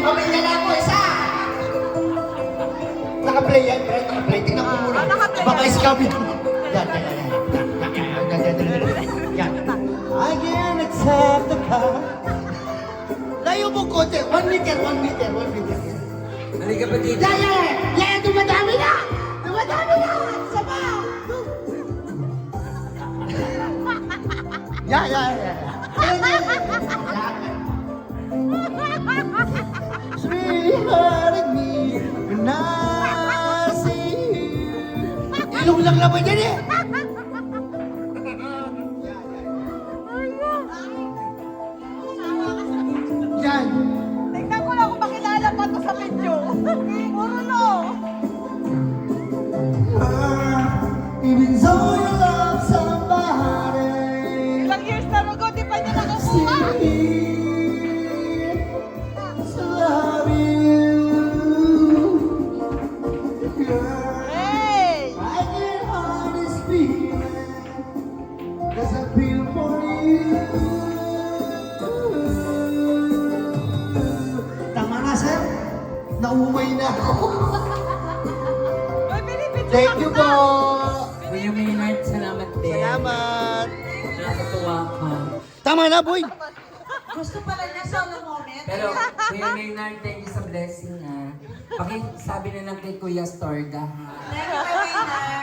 Mamay na lang po, isa! Naka-play yan, bro. Naka-play. Tingnan ko muna. Baka iskabi ito. Yan. I can't accept the car. Layo mo konti. 1 meter. Halika pa dito. Yan, dumadami na! Sama! Yan. It's really hurting me when I see you. Ilong lang naman yan eh! Yan! Tignan ko lang kung makilala pa to sa video. Puro no. Even though you love somebody, Ilang years na ago, di pa niya nakakuha. to love you, girl. Hey! I can hide this feeling, 'cause I feel for you. Tama na, sir. Naumay na ako. May binibidyo Thank you po. Kuya Maynard, salamat din. Salamat. Nakakatuwa ka. Tama na, boy. Gusto pala niya solo moment. Pero, Kuya Maynard, thank you sa blessing, ha. Pakisabi na lang kay Kuya Storga, ha. Thank you, Maynard.